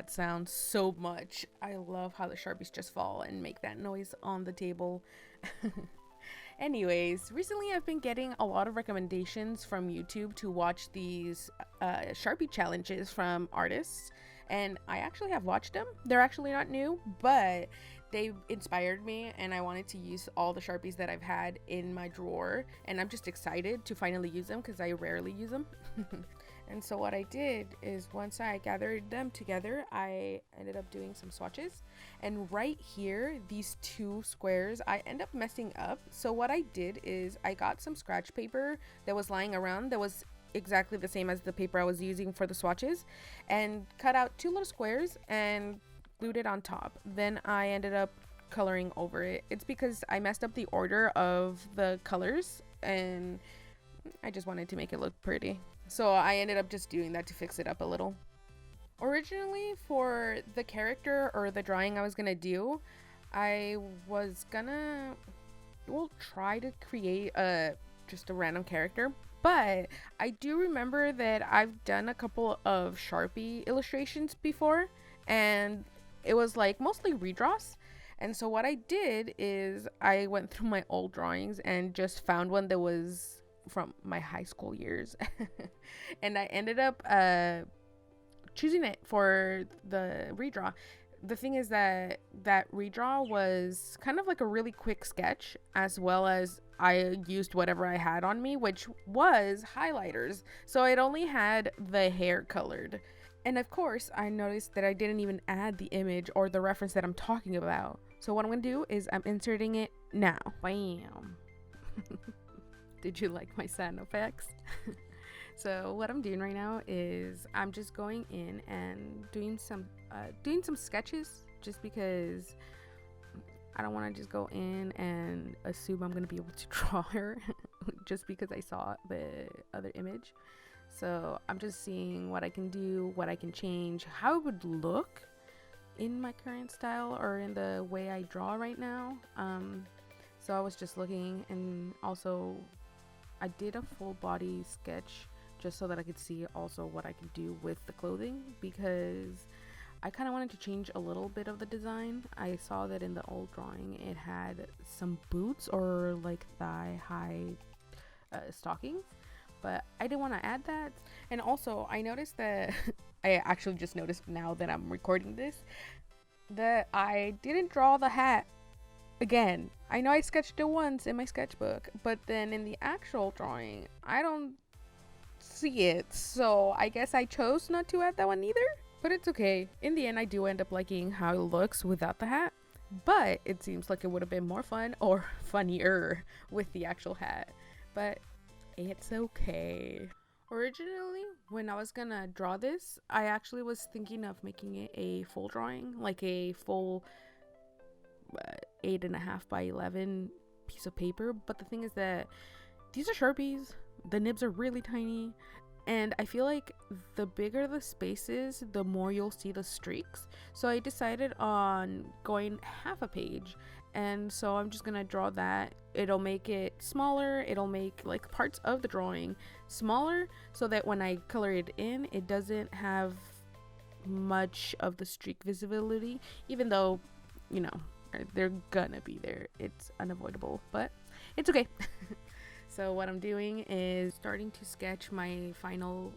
that sound so much. I love how the Sharpies just fall and make that noise on the table. Anyways, recently I've been getting a lot of recommendations from YouTube to watch these Sharpie challenges from artists, and I actually have watched them. They're actually not new, but they inspired me, and I wanted to use all the Sharpies that I've had in my drawer, and I'm just excited to finally use them because I rarely use them. And so what I did is, once I gathered them together, I ended up doing some swatches. And right here, these two squares, I end up messing up. So what I did is I got some scratch paper that was lying around that was exactly the same as the paper I was using for the swatches, and cut out two little squares and glued it on top. Then I ended up coloring over it. It's because I messed up the order of the colors and I just wanted to make it look pretty. So I ended up just doing that to fix it up a little. Originally, for the character or the drawing I was gonna do, I was gonna try to create just a random character, but I do remember that I've done a couple of Sharpie illustrations before, and it was like mostly redraws. And so what I did is I went through my old drawings and just found one that was from my high school years and I ended up choosing it for the redraw. The thing is that redraw was kind of like a really quick sketch, as well as I used whatever I had on me, which was highlighters, so it only had the hair colored. And of course I noticed that I didn't even add the image or the reference that I'm talking about. So what I'm gonna do is I'm inserting it now. Bam. Did you like my sound effects? So what I'm doing right now is I'm just going in and doing some sketches, just because I don't want to just go in and assume I'm going to be able to draw her just because I saw the other image. So I'm just seeing what I can do, what I can change, how it would look in my current style or in the way I draw right now. So I was just looking, and also I did a full body sketch just so that I could see also what I could do with the clothing, because I kind of wanted to change a little bit of the design. I saw that in the old drawing it had some boots or like thigh high stockings, but I didn't want to add that. And also I noticed that I actually just noticed now that I'm recording this that I didn't draw the hat again. I know I sketched it once in my sketchbook, but then in the actual drawing I don't see it, so I guess I chose not to add that one either. But it's okay. In the end I do end up liking how it looks without the hat, but it seems like it would have been more fun or funnier with the actual hat, but it's okay. Originally, when I was gonna draw this, I actually was thinking of making it a full drawing, like a full 8.5 by 11 piece of paper. But the thing is that these are Sharpies, the nibs are really tiny, and I feel like the bigger the space is, the more you'll see the streaks. So I decided on going half a page, and so I'm just gonna draw that. It'll make it smaller, it'll make like parts of the drawing smaller, so that when I color it in, it doesn't have much of the streak visibility, even though, you know, they're gonna be there. It's unavoidable, but it's okay. So what I'm doing is starting to sketch my final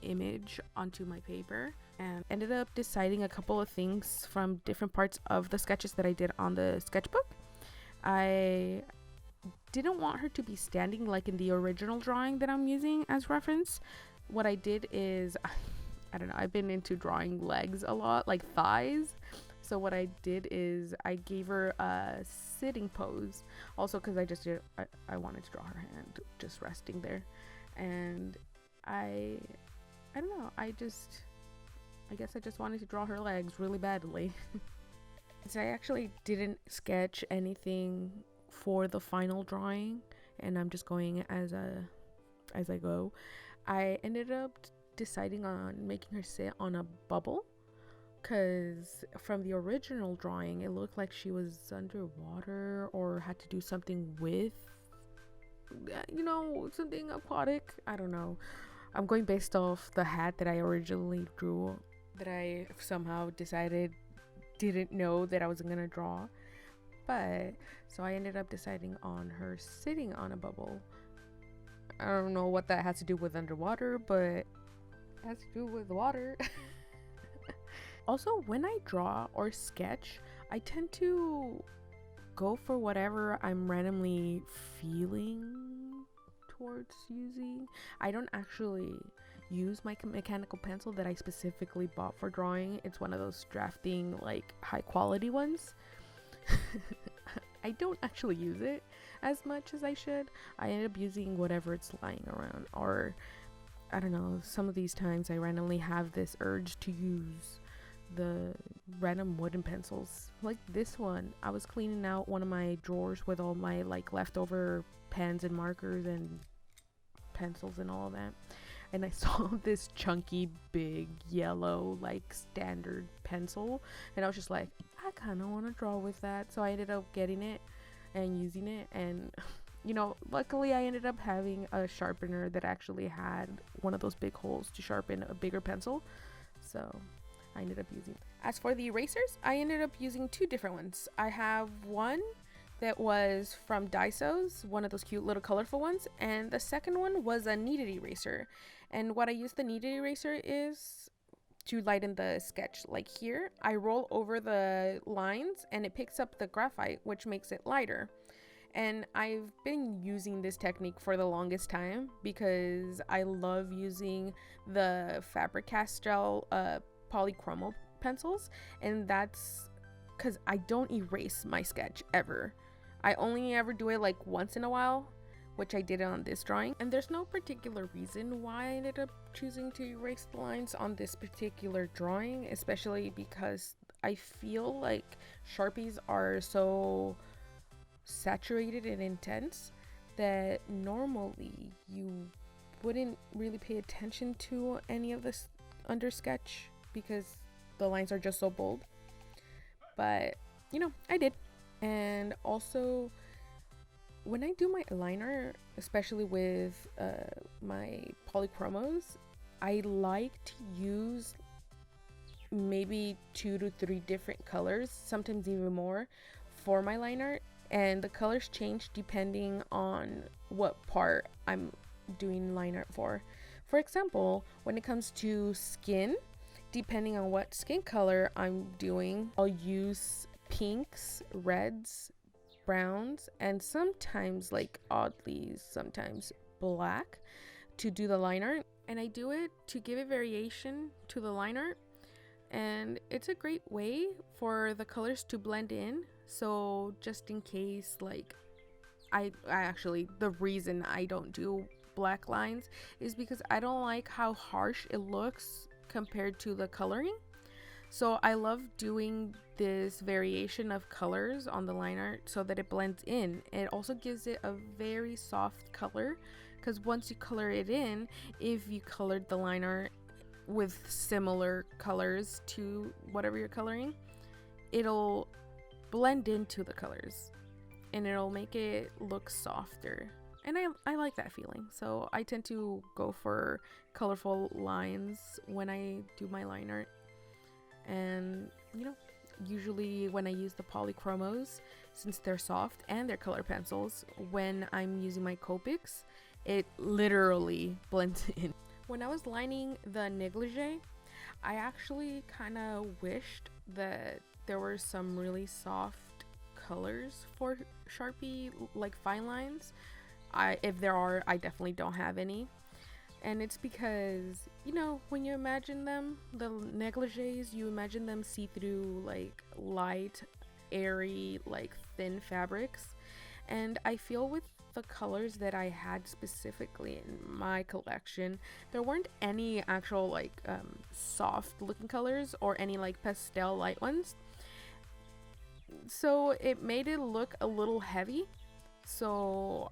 image onto my paper, and ended up deciding a couple of things from different parts of the sketches that I did on the sketchbook. I didn't want her to be standing like in the original drawing that I'm using as reference. What I did is, I don't know, I've been into drawing legs a lot, like thighs. So what I did is I gave her a sitting pose, also because I wanted to draw her hand just resting there. And I don't know, I guess I just wanted to draw her legs really badly. So I actually didn't sketch anything for the final drawing, and I'm just going as I go. I ended up deciding on making her sit on a bubble, because from the original drawing it looked like she was underwater or had to do something with, you know, something aquatic. I don't know. I'm going based off the hat that I originally drew that I somehow didn't know that I wasn't gonna draw. But so I ended up deciding on her sitting on a bubble. I don't know what that has to do with underwater, but it has to do with water. Also, when I draw or sketch, I tend to go for whatever I'm randomly feeling towards using. I don't actually use my mechanical pencil that I specifically bought for drawing. It's one of those drafting, like, high quality ones. I don't actually use it as much as I should. I end up using whatever it's lying around, or I don't know, some of these times I randomly have this urge to use the random wooden pencils. Like this one, I was cleaning out one of my drawers with all my like leftover pens and markers and pencils and all that, and I saw this chunky big yellow like standard pencil, and I was just like, I kind of want to draw with that. So I ended up getting it and using it, and you know, luckily I ended up having a sharpener that actually had one of those big holes to sharpen a bigger pencil, so I ended up using. As for the erasers, I ended up using two different ones. I have one that was from Daiso's, one of those cute little colorful ones, and the second one was a kneaded eraser. And what I use the kneaded eraser is to lighten the sketch. Like here, I roll over the lines and it picks up the graphite, which makes it lighter. And I've been using this technique for the longest time because I love using the Faber-Castell polychromo pencils, and that's because I don't erase my sketch ever. I only ever do it like once in a while, which I did on this drawing, and there's no particular reason why I ended up choosing to erase the lines on this particular drawing, especially because I feel like Sharpies are so saturated and intense that normally you wouldn't really pay attention to any of this under sketch because the lines are just so bold. But you know, I did. And also when I do my liner, especially with my polychromos, I like to use maybe 2 to 3 different colors, sometimes even more, for my liner, and the colors change depending on what part I'm doing liner for. For example, when it comes to skin, depending on what skin color I'm doing, I'll use pinks, reds, browns, and sometimes, like oddly, sometimes black to do the liner. And I do it to give a variation to the liner, and it's a great way for the colors to blend in. So just in case, like I actually, the reason I don't do black lines is because I don't like how harsh it looks compared to the coloring. So I love doing this variation of colors on the liner so that it blends in. It also gives it a very soft color, because once you color it in, if you colored the liner with similar colors to whatever you're coloring, it'll blend into the colors and it'll make it look softer. And I like that feeling. So I tend to go for colorful lines when I do my liner. And you know, usually when I use the polychromos, since they're soft and they're color pencils, when I'm using my Copics, it literally blends in. When I was lining the negligee, I actually kind of wished that there were some really soft colors for Sharpie, like fine lines. If there are, I definitely don't have any. And it's because, you know, when you imagine them, the negligees, you imagine them see-through, like light, airy, like thin fabrics. And I feel with the colors that I had specifically in my collection, there weren't any actual like soft looking colors or any like pastel light ones. So it made it look a little heavy. So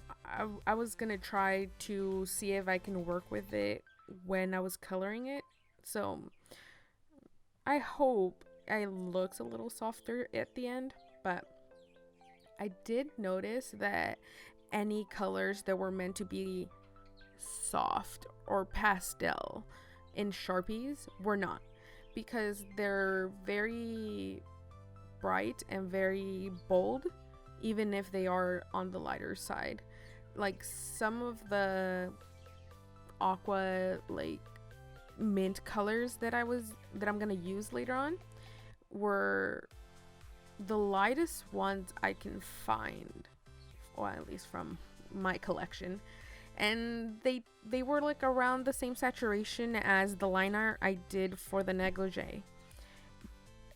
I was gonna try to see if I can work with it when I was coloring it. So I hope it looks a little softer at the end, but I did notice that any colors that were meant to be soft or pastel in Sharpies were not. because they're very bright and very bold, even if they are on the lighter side. Like some of the aqua, like mint colors that I'm gonna use later on were the lightest ones I can find, or at least from my collection, and they were like around the same saturation as the line art I did for the negligee.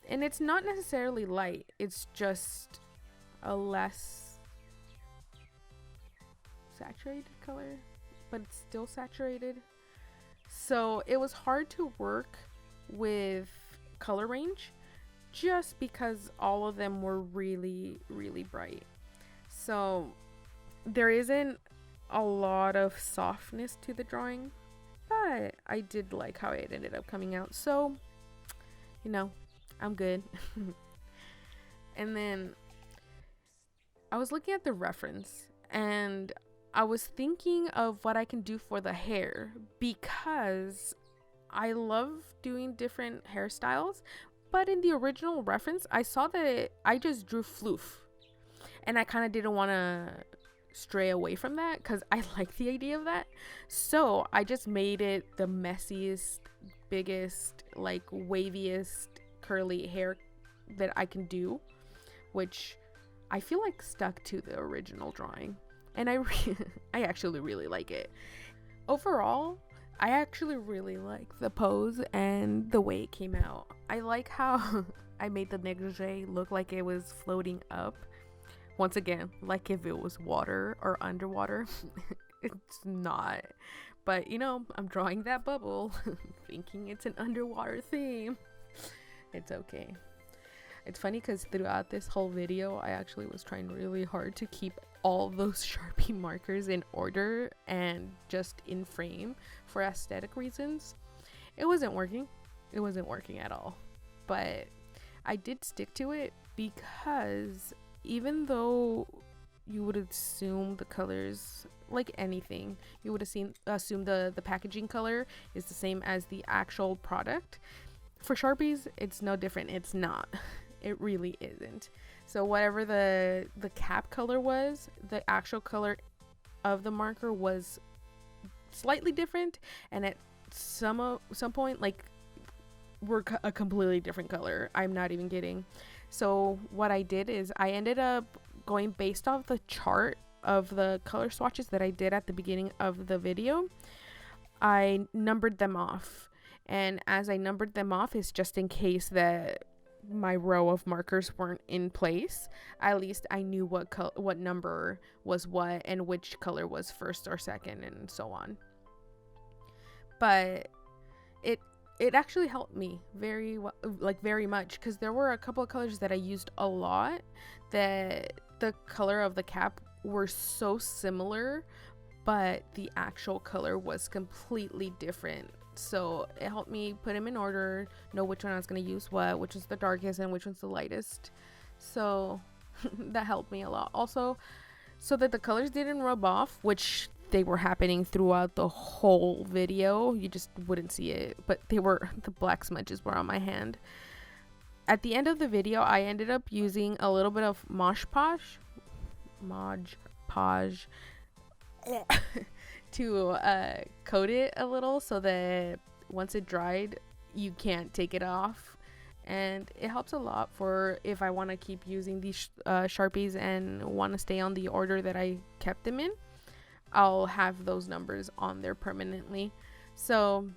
And it's not necessarily light, it's just a less saturated color, but it's still saturated. So it was hard to work with color range just because all of them were really, really bright. So there isn't a lot of softness to the drawing, but I did like how it ended up coming out. So, you know, I'm good. And then I was looking at the reference and I was thinking of what I can do for the hair, because I love doing different hairstyles, but in the original reference I saw that I just drew floof, and I kind of didn't want to stray away from that because I like the idea of that. So I just made it the messiest, biggest, like waviest curly hair that I can do, which I feel like stuck to the original drawing. And I actually really like it. Overall, I actually really like the pose and the way it came out. I like how I made the negligee look like it was floating up. Once again, like if it was water or underwater. It's not. But, you know, I'm drawing that bubble thinking it's an underwater theme. It's okay. It's funny because throughout this whole video, I actually was trying really hard to keep all those Sharpie markers in order and just in frame for aesthetic reasons. It wasn't working. It wasn't working at all. But I did stick to it because even though you would assume the colors, like anything, you would assume the packaging color is the same as the actual product. For Sharpies, it's no different. It's not. It really isn't. So whatever the cap color was, the actual color of the marker was slightly different, and at some point, like, were a completely different color. I'm not even kidding. So what I did is I ended up going based off the chart of the color swatches that I did at the beginning of the video. I numbered them off, and as I numbered them off, is just in case that my row of markers weren't in place, at least I knew what number was what and which color was first or second and so on. But it actually helped me very much, because there were a couple of colors that I used a lot that the color of the cap were so similar, but the actual color was completely different. So it helped me put them in order, know which one I was going to use what, which was the darkest and which one's the lightest. So that helped me a lot. Also, so that the colors didn't rub off, which they were happening throughout the whole video. You just wouldn't see it, but the black smudges were on my hand. At the end of the video, I ended up using a little bit of Mod Podge to coat it a little, so that once it dried, you can't take it off. And it helps a lot for if I want to keep using these Sharpies and want to stay on the order that I kept them in. I'll have those numbers on there permanently. So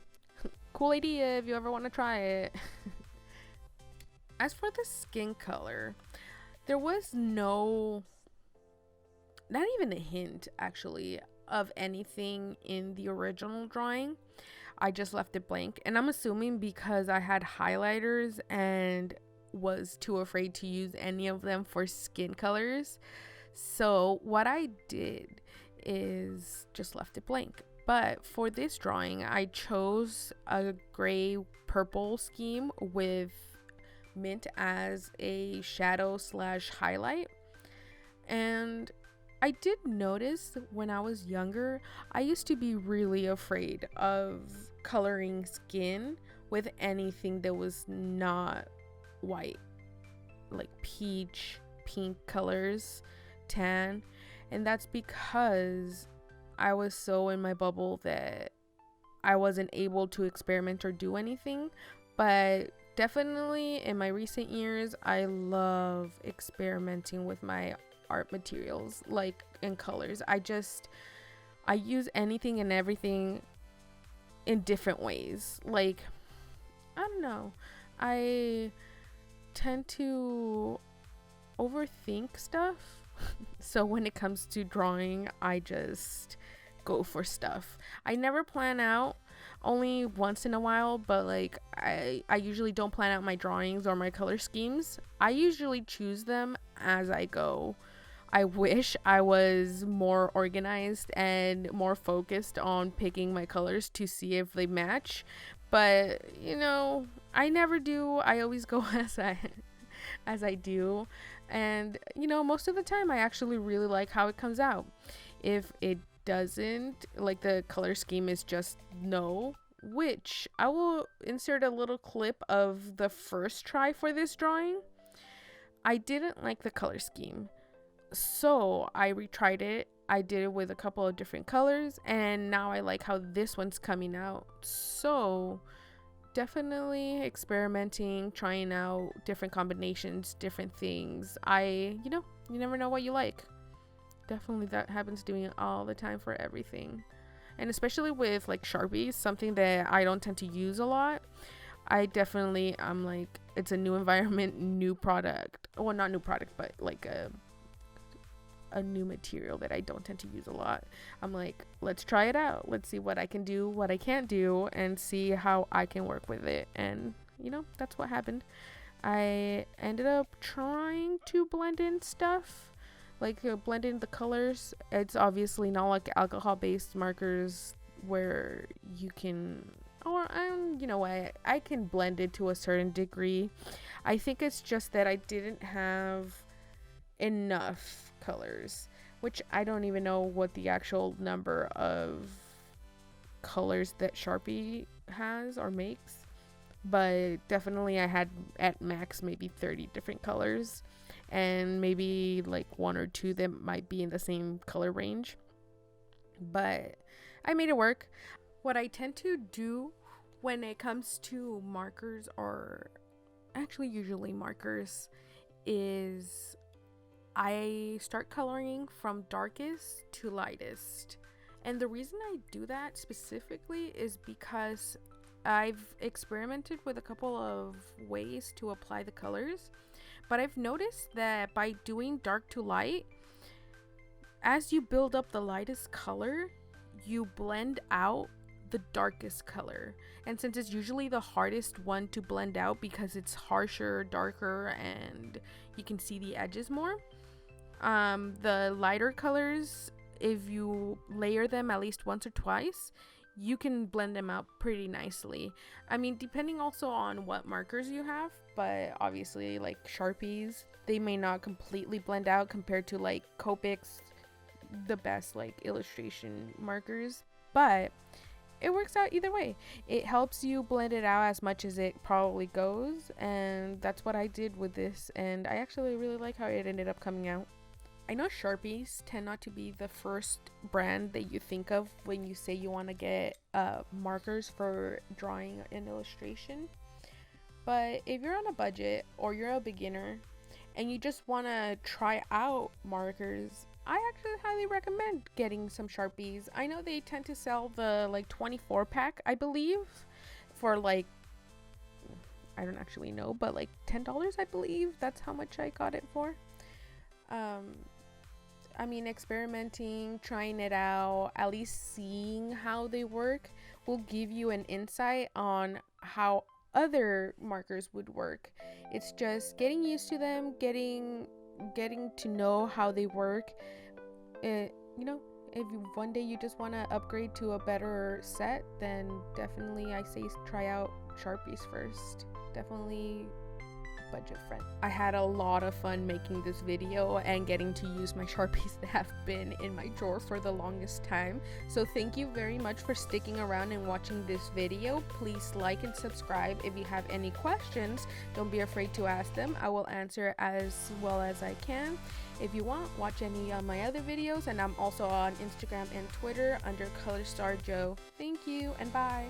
cool idea if you ever want to try it. As for the skin color, there was not even a hint actually of anything in the original drawing. I just left it blank, and I'm assuming because I had highlighters and was too afraid to use any of them for skin colors. So what I did is just left it blank. But for this drawing, I chose a gray purple scheme with mint as a shadow / highlight. And I did notice when I was younger, I used to be really afraid of coloring skin with anything that was not white, like peach, pink colors, tan. And that's because I was so in my bubble that I wasn't able to experiment or do anything. But definitely in my recent years, I love experimenting with my art materials, like in colors. I use anything and everything in different ways. Like, I don't know, I tend to overthink stuff. So when it comes to drawing, I just go for stuff. I never plan out, only once in a while, but like I usually don't plan out my drawings or my color schemes. I usually choose them as I go. I wish I was more organized and more focused on picking my colors to see if they match, but you know, I never do. I always go as I do, and you know, most of the time I actually really like how it comes out. If it doesn't, like the color scheme is just no, which I will insert a little clip of the first try for this drawing. I didn't like the color scheme, so I retried it. I did it with a couple of different colors, and now I like how this one's coming out. So definitely experimenting, trying out different combinations, different things. You know, you never know what you like. Definitely that happens to me all the time for everything. And especially with like Sharpies, something that I don't tend to use a lot. I'm like, it's a new environment, new product. Well, not new product, but like a new material that I don't tend to use a lot. I'm like, let's try it out. Let's see what I can do, what I can't do, and see how I can work with it. And you know, that's what happened. I ended up trying to blend in stuff, like blend in the colors. It's obviously not like alcohol based markers where you can, or you know, I can blend it to a certain degree. I think it's just that I didn't have enough colors, which I don't even know what the actual number of colors that Sharpie has or makes, but definitely I had at max maybe 30 different colors, and maybe like one or two that might be in the same color range, but I made it work. What I tend to do when it comes to markers, or actually usually markers, is I start coloring from darkest to lightest. And the reason I do that specifically is because I've experimented with a couple of ways to apply the colors, but I've noticed that by doing dark to light, as you build up the lightest color, you blend out the darkest color. And since it's usually the hardest one to blend out because it's harsher, darker, and you can see the edges more, the lighter colors, if you layer them at least once or twice, you can blend them out pretty nicely. I mean, depending also on what markers you have, but obviously like Sharpies, they may not completely blend out compared to like Copics, the best like illustration markers, but it works out either way. It helps you blend it out as much as it probably goes, and that's what I did with this, and I actually really like how it ended up coming out. I know Sharpies tend not to be the first brand that you think of when you say you want to get markers for drawing and illustration. But if you're on a budget or you're a beginner and you just want to try out markers, I actually highly recommend getting some Sharpies. I know they tend to sell the like 24 pack, I believe, for like, I don't actually know, but like $10, I believe. That's how much I got it for. I mean, experimenting, trying it out, at least seeing how they work will give you an insight on how other markers would work. It's just getting used to them, getting to know how they work. You know, if one day you just want to upgrade to a better set, then definitely I say try out Sharpies first. Definitely budget friendly. I had a lot of fun making this video and getting to use my Sharpies that have been in my drawer for the longest time. So thank you very much for sticking around and watching this video. Please like and subscribe. If you have any questions, don't be afraid to ask them. I will answer as well as I can. If you want, watch any of my other videos, and I'm also on Instagram and Twitter under ColorStarJo. Thank you and bye.